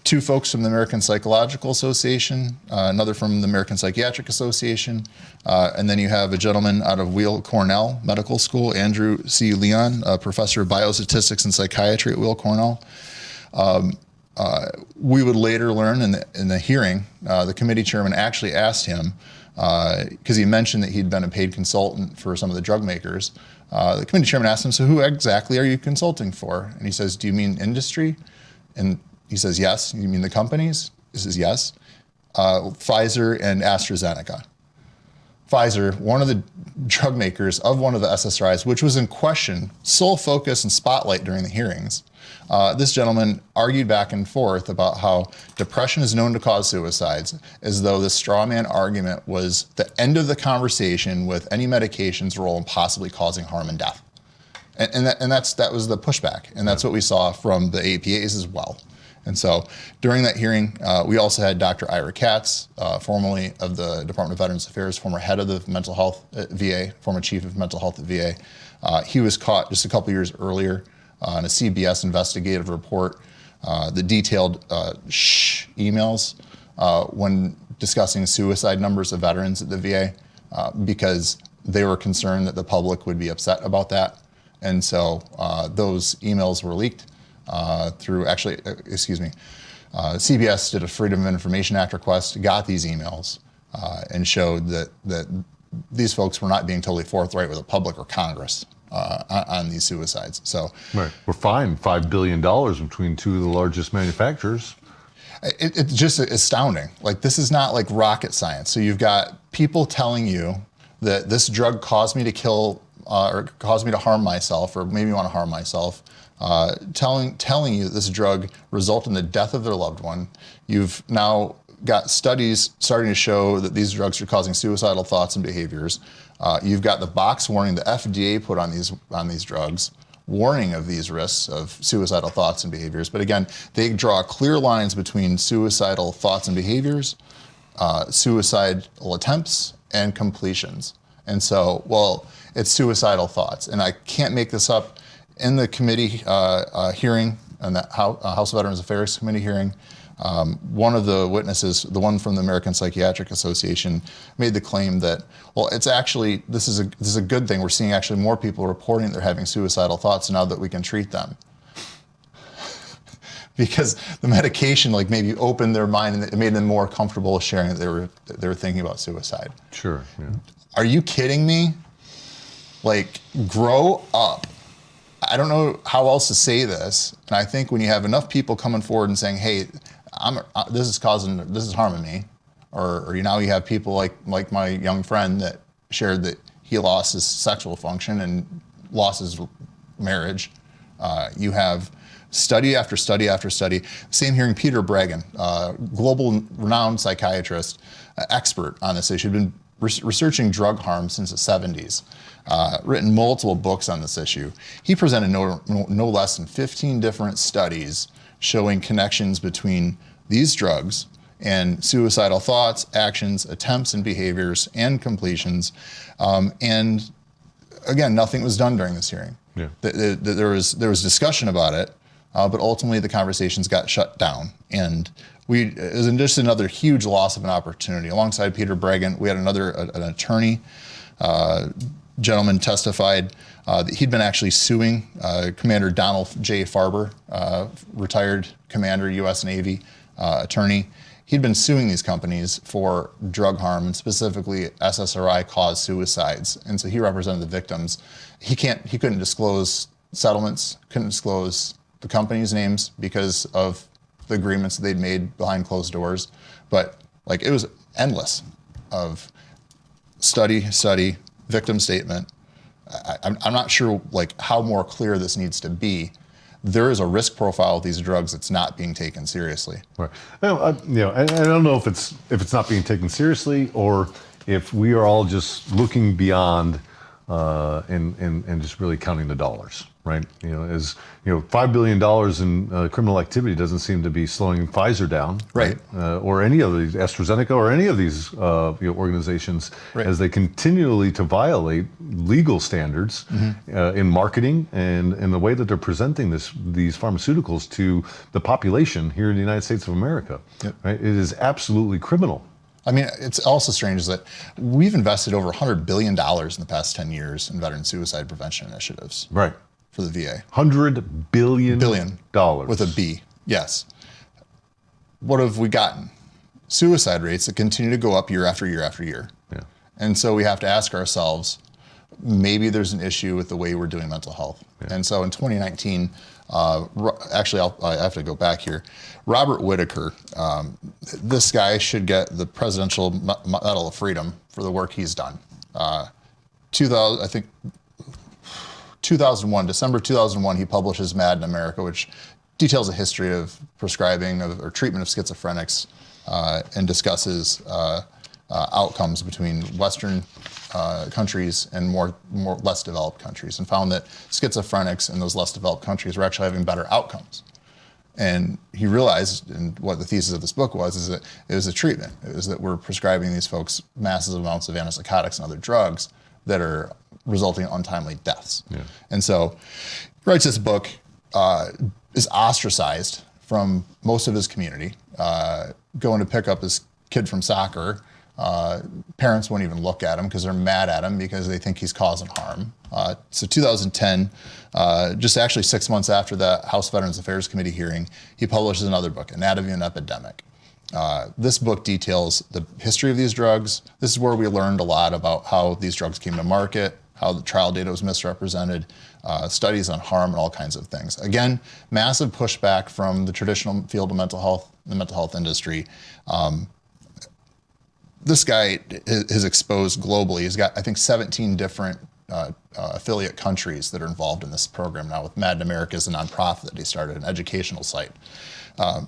2 folks from the American Psychological Association, another from the American Psychiatric Association, and then you have a gentleman out of Weill Cornell Medical School, Andrew C. Leon, a professor of biostatistics and psychiatry at Weill Cornell. We would later learn in the hearing, the committee chairman actually asked him, because he mentioned that he'd been a paid consultant for some of the drug makers. The committee chairman asked him, so who exactly are you consulting for? And he says, do you mean industry? And he says, yes. You mean the companies? He says, yes. Pfizer and AstraZeneca. Pfizer, one of the drug makers of one of the SSRIs, which was in question, sole focus and spotlight during the hearings. This gentleman argued back and forth about how depression is known to cause suicides, as though the straw man argument was the end of the conversation with any medication's role in possibly causing harm and death. And that was the pushback, and that's what we saw from the APAs as well. And so during that hearing, we also had Dr. Ira Katz, formerly of the Department of Veterans Affairs, former head of the mental health at VA, former chief of mental health at VA. He was caught just a couple years earlier on a CBS investigative report that detailed emails when discussing suicide numbers of veterans at the VA because they were concerned that the public would be upset about that. And so those emails were leaked through, CBS did a Freedom of Information Act request, got these emails, and showed that these folks were not being totally forthright with the public or Congress on these suicides. So right. We're fined $5 billion between two of the largest manufacturers. It's just astounding. Like, this is not like rocket science. So you've got people telling you that this drug caused me to kill or caused me to harm myself, or maybe want to harm myself, telling you that this drug resulted in the death of their loved one. You've now got studies starting to show that these drugs are causing suicidal thoughts and behaviors. You've got the box warning the FDA put on these drugs, warning of these risks of suicidal thoughts and behaviors. But again, they draw clear lines between suicidal thoughts and behaviors, suicidal attempts, and completions. And so, well, it's suicidal thoughts. And I can't make this up. In the committee hearing, and the House of Veterans Affairs Committee hearing, one of the witnesses, the one from the American Psychiatric Association, made the claim that, well, it's actually, this is a good thing. We're seeing actually more people reporting they're having suicidal thoughts now that we can treat them. Because the medication like maybe opened their mind and it made them more comfortable sharing that they were thinking about suicide. Sure. Yeah. Are you kidding me? Like, grow up. I don't know how else to say this, and I think when you have enough people coming forward and saying, "Hey, this is harming me," or now you have people like my young friend that shared that he lost his sexual function and lost his marriage. You have study after study after study. Same hearing, Peter Breggin, global renowned psychiatrist, expert on this issue, been researching drug harm since the 70s. Written multiple books on this issue. He presented no less than 15 different studies showing connections between these drugs and suicidal thoughts, actions, attempts, and behaviors, and completions. And again, nothing was done during this hearing. Yeah. There was discussion about it, but ultimately the conversations got shut down. And it was just another huge loss of an opportunity. Alongside Peter Breggin, we had an attorney. Gentleman testified that he'd been actually suing Commander Donald J. Farber, retired commander, U.S. Navy attorney. He'd been suing these companies for drug harm, and specifically SSRI-caused suicides. And so he represented the victims. He couldn't disclose settlements, couldn't disclose the companies' names because of the agreements that they'd made behind closed doors. But like, it was endless of study, victim statement. I'm not sure like how more clear this needs to be. There is a risk profile of these drugs that's not being taken seriously. Right. I don't know if it's not being taken seriously, or if we are all just looking beyond and just really counting the dollars. Right. $5 billion in criminal activity doesn't seem to be slowing Pfizer down. Right. Or any of these, AstraZeneca, or any of these organizations, right, as they continually to violate legal standards in marketing and in the way that they're presenting these pharmaceuticals to the population here in the United States of America. Yep. Right. It is absolutely criminal. I mean, it's also strange that we've invested over $100 billion in the past 10 years in veteran suicide prevention initiatives. Right. For the VA. $100 billion. With a B, yes. What have we gotten? Suicide rates that continue to go up year after year after year. Yeah. And so we have to ask ourselves, maybe there's an issue with the way we're doing mental health. Yeah. And so in 2019, Actually, I have to go back here. Robert Whitaker, this guy should get the Presidential Medal of Freedom for the work he's done. 2001, December 2001, he publishes Mad in America, which details a history of prescribing or treatment of schizophrenics and discusses outcomes between Western countries and more less developed countries, and found that schizophrenics in those less developed countries were actually having better outcomes. And he realized, and what the thesis of this book was, is that it was a treatment. It was that we're prescribing these folks massive amounts of antipsychotics and other drugs that are resulting in untimely deaths. Yeah. And so he writes this book, is ostracized from most of his community, going to pick up his kid from soccer. Parents won't even look at him because they're mad at him because they think he's causing harm. So 2010, just actually 6 months after the House Veterans Affairs Committee hearing, he publishes another book, Anatomy of an Epidemic. This book details the history of these drugs. This is where we learned a lot about how these drugs came to market, how the trial data was misrepresented, studies on harm and all kinds of things. Again, massive pushback from the traditional field of mental health, the mental health industry. This guy is exposed globally. He's got, I think, 17 different affiliate countries that are involved in this program now, with Mad in America as a nonprofit that he started, an educational site.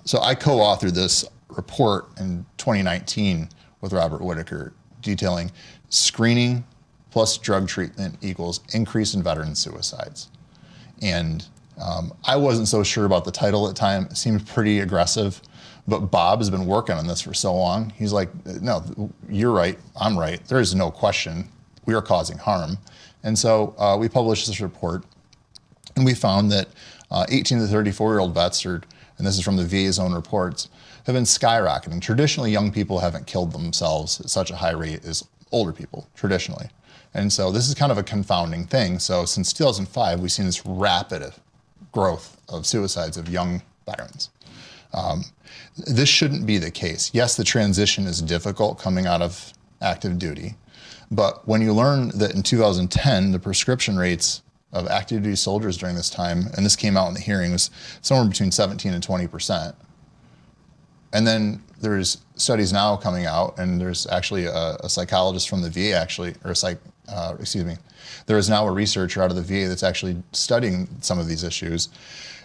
So I co-authored this report in 2019 with Robert Whitaker, detailing screening plus drug treatment equals increase in veteran suicides. And I wasn't so sure about the title at the time. It seemed pretty aggressive. But Bob has been working on this for so long. He's like, no, you're right, I'm right. There is no question we are causing harm. And so we published this report, and we found that 18 to 34-year-old vets, and this is from the VA's own reports, have been skyrocketing. Traditionally, young people haven't killed themselves at such a high rate as older people, traditionally. And so this is kind of a confounding thing. So since 2005, we've seen this rapid growth of suicides of young veterans. This shouldn't be the case. Yes, the transition is difficult coming out of active duty, but when you learn that in 2010, the prescription rates of active duty soldiers during this time, and this came out in the hearing, was somewhere between 17 and 20%. And then there's studies now coming out, and there's actually a psychologist from the VA there is now a researcher out of the VA that's actually studying some of these issues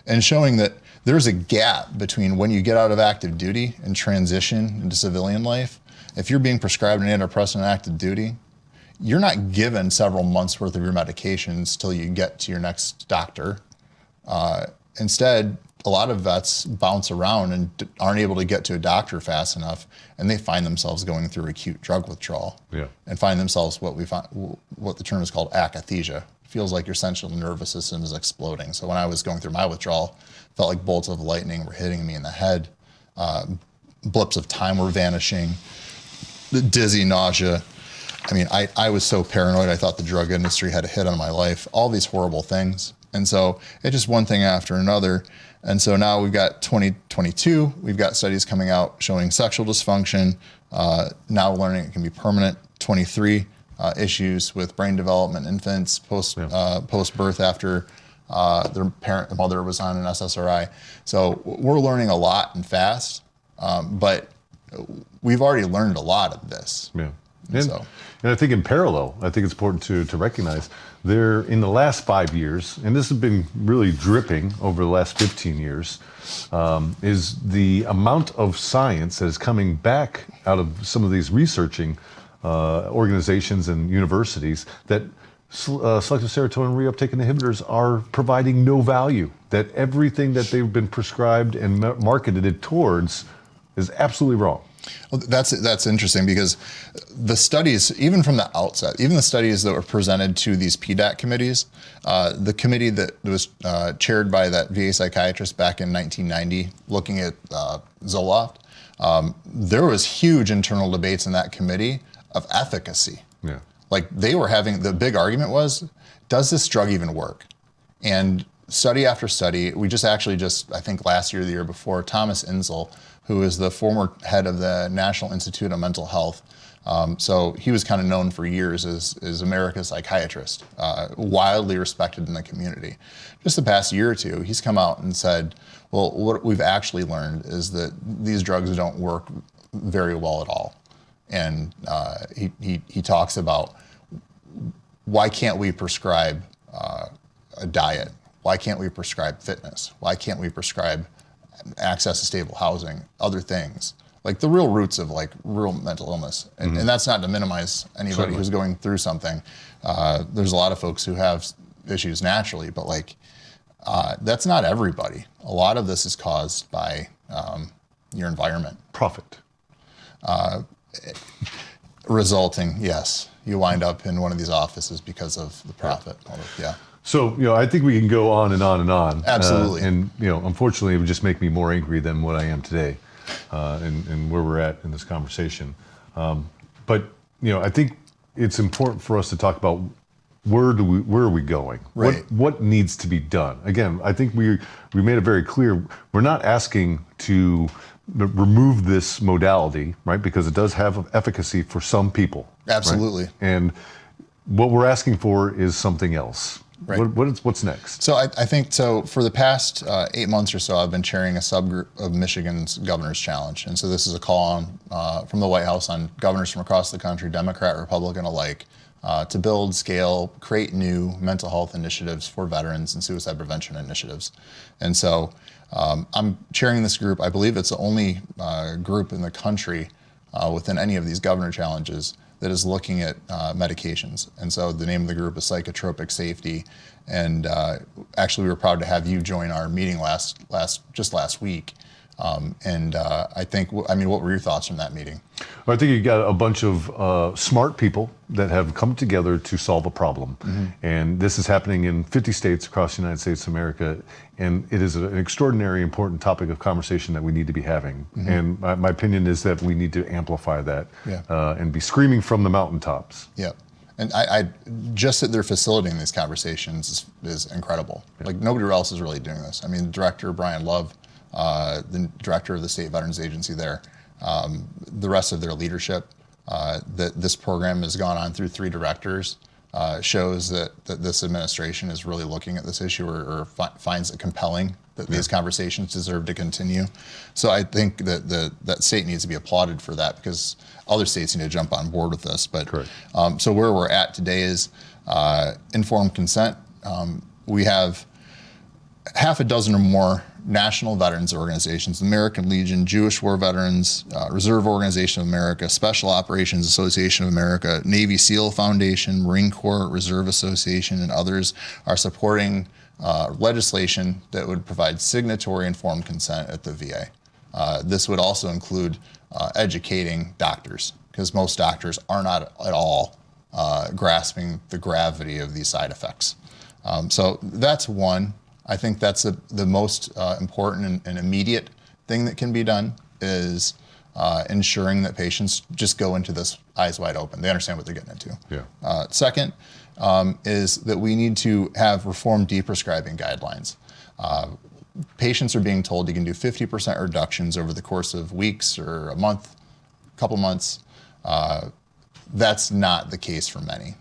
and showing that there's a gap between when you get out of active duty and transition into civilian life. If you're being prescribed an antidepressant in active duty, you're not given several months worth of your medications till you get to your next doctor. Instead, a lot of vets bounce around and aren't able to get to a doctor fast enough, and they find themselves going through acute drug withdrawal, and find themselves what the term is called akathisia. It feels like your central nervous system is exploding. So when I was going through my withdrawal, it felt like bolts of lightning were hitting me in the head. Blips of time were vanishing, dizzy, nausea. I mean, I was so paranoid. I thought the drug industry had a hit on my life, all these horrible things. And so it's just one thing after another. And so now we've got 2022, we've got studies coming out showing sexual dysfunction, now learning it can be permanent. 23 issues with brain development, infants post-birth after their mother was on an SSRI. So we're learning a lot and fast, but we've already learned a lot of this. Yeah. And I think in parallel, I think it's important to recognize there in the last 5 years, and this has been really dripping over the last 15 years, is the amount of science that is coming back out of some of these researching organizations and universities that selective serotonin reuptake inhibitors are providing no value, that everything that they've been prescribed and marketed it towards is absolutely wrong. Well, that's interesting because the studies, even from the outset, even the studies that were presented to these PDAC committees, the committee that was chaired by that VA psychiatrist back in 1990, looking at Zoloft, there was huge internal debates in that committee of efficacy. Yeah. Like they were having, the big argument was, does this drug even work? And study after study, we I think last year, the year before, Thomas Insel, who is the former head of the National Institute of Mental Health, So he was kind of known for years as America's psychiatrist, wildly respected in the community. Just the past year or two, he's come out and said, well, what we've actually learned is that these drugs don't work very well at all. And he talks about, why can't we prescribe a diet? Why can't we prescribe fitness? Why can't we prescribe access to stable housing, other things? Like the real roots of like real mental illness. And that's not to minimize anybody who's going through something. There's a lot of folks who have issues naturally, but like that's not everybody. A lot of this is caused by your environment. Profit. Resulting, yes. You wind up in one of these offices because of the profit. Yeah. So, I think we can go on and on and on. Absolutely. And, unfortunately, it would just make me more angry than what I am today, and where we're at in this conversation. But, I think it's important for us to talk about where are we going? Right. What needs to be done? Again, I think we made it very clear, we're not asking to remove this modality, right? Because it does have efficacy for some people. Absolutely. Right? And what we're asking for is something else. Right. What's next? So I think for the past 8 months or so, I've been chairing a subgroup of Michigan's Governor's Challenge. And so this is a call on from the White House on governors from across the country, Democrat, Republican alike, to build, scale, create new mental health initiatives for veterans and suicide prevention initiatives. And so I'm chairing this group. I believe it's the only group in the country within any of these governor challenges that is looking at medications. And so the name of the group is Psychotropic Safety. And actually, we were proud to have you join our meeting last week. I think, what were your thoughts from that meeting? Well, I think you got a bunch of smart people that have come together to solve a problem. And this is happening in 50 states across the United States of America. And it is an extraordinary important topic of conversation that we need to be having. And my opinion is that we need to amplify that and be screaming from the mountaintops. Yeah. And I just that they're facilitating these conversations is incredible. Like nobody else is really doing this. I mean, Director Brian Love, the director of the State Veterans Agency there, the rest of their leadership, that this program has gone on through 3 directors, shows that this administration is really looking at this issue or finds it compelling that these conversations deserve to continue. So I think that state needs to be applauded for that, because other states need to jump on board with this. But so where we're at today is informed consent. We have half a dozen or more national veterans organizations: American Legion, Jewish War Veterans, Reserve Organization of America, Special Operations Association of America, Navy SEAL Foundation, Marine Corps Reserve Association, and others are supporting legislation that would provide signatory informed consent at the VA. This would also include educating doctors, because most doctors are not at all grasping the gravity of these side effects. So that's one. I think that's the most important and immediate thing that can be done, is ensuring that patients just go into this eyes wide open. They understand what they're getting into. Yeah. Second is that we need to have reformed deprescribing guidelines. Patients are being told you can do 50% reductions over the course of weeks or a month, couple months. That's not the case for many.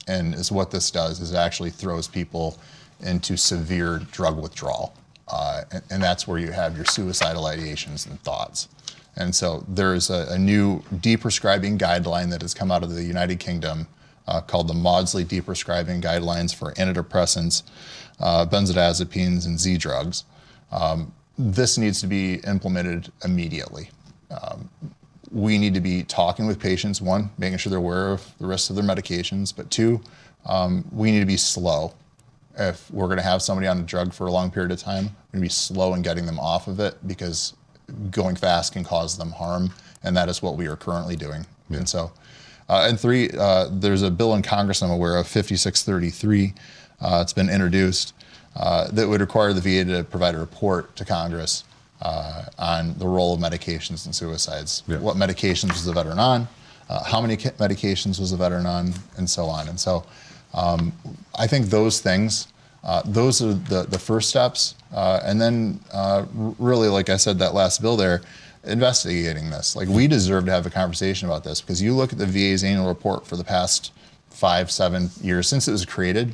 And is what this does is it actually throws people into severe drug withdrawal. And that's where you have your suicidal ideations and thoughts. And so there's a new deprescribing guideline that has come out of the United Kingdom called the Maudsley Deprescribing Guidelines for Antidepressants, Benzodiazepines, and Z drugs. This needs to be implemented immediately. We need to be talking with patients, one, making sure they're aware of the risks of their medications, but two, we need to be slow. If we're going to have somebody on a drug for a long period of time, we're going to be slow in getting them off of it, because going fast can cause them harm, and that is what we are currently doing. Yeah. And so, and three, there's a bill in Congress I'm aware of, 5633. It's been introduced that would require the VA to provide a report to Congress on the role of medications in suicides. Yeah. What medications was the veteran on? How many medications was the veteran on? And so on. And so I think those things, those are the first steps. And then really, like I said, that last bill there, investigating this. Like, we deserve to have a conversation about this, because you look at the VA's annual report for the past 5-7 years since it was created.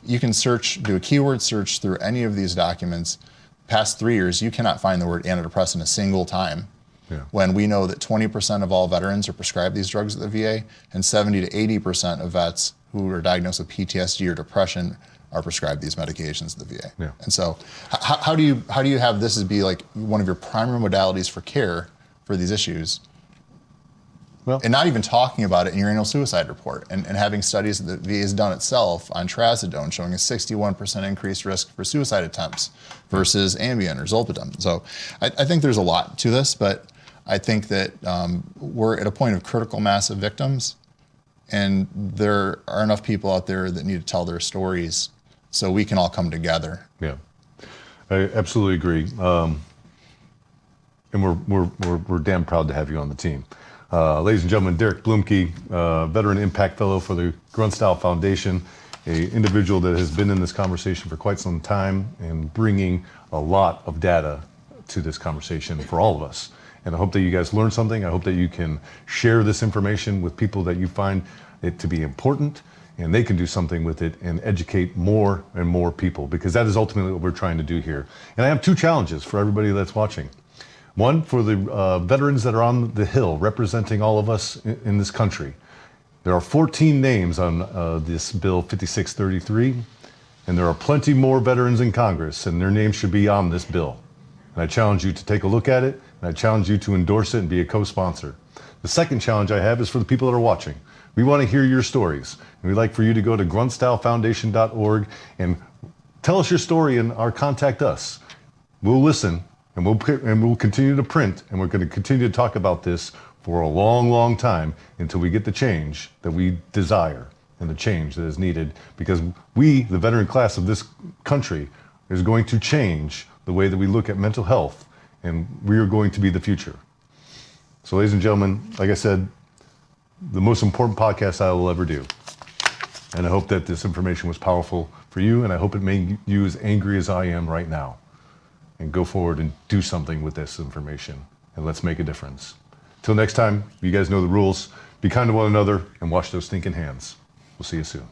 You can do a keyword search through any of these documents. Past 3 years, you cannot find the word antidepressant a single time. Yeah. When we know that 20% of all veterans are prescribed these drugs at the VA, and 70 to 80% of vets who are diagnosed with PTSD or depression are prescribed these medications at the VA. Yeah. And so, how do you have this as be like one of your primary modalities for care for these issues? Well, and not even talking about it in your annual suicide report, and having studies that the VA has done itself on trazodone showing a 61% increased risk for suicide attempts versus Ambien or Zolpidem. So I think there's a lot to this, but I think that we're at a point of critical mass of victims, and there are enough people out there that need to tell their stories so we can all come together. Yeah, I absolutely agree. And we're damn proud to have you on the team. Ladies and gentlemen, Derek Blumke, Veteran Impact Fellow for the Grunt Style Foundation, an individual that has been in this conversation for quite some time and bringing a lot of data to this conversation for all of us. And I hope that you guys learned something. I hope that you can share this information with people that you find it to be important, and they can do something with it and educate more and more people, because that is ultimately what we're trying to do here. And I have 2 challenges for everybody that's watching. One, for the veterans that are on the Hill representing all of us in this country. There are 14 names on this Bill 5633, and there are plenty more veterans in Congress, and their names should be on this bill. And I challenge you to take a look at it, and I challenge you to endorse it and be a co-sponsor. The second challenge I have is for the people that are watching. We want to hear your stories, and we'd like for you to go to gruntstylefoundation.org and tell us your story and contact us. We'll listen, and we'll continue to print, and we're going to continue to talk about this for a long, long time until we get the change that we desire and the change that is needed, because we, the veteran class of this country, is going to change the way that we look at mental health, and we are going to be the future. So, ladies and gentlemen, like I said, the most important podcast I will ever do. And I hope that this information was powerful for you, and I hope it made you as angry as I am right now. And go forward and do something with this information, and let's make a difference. Till next time, you guys know the rules. Be kind to one another and wash those stinking hands. We'll see you soon.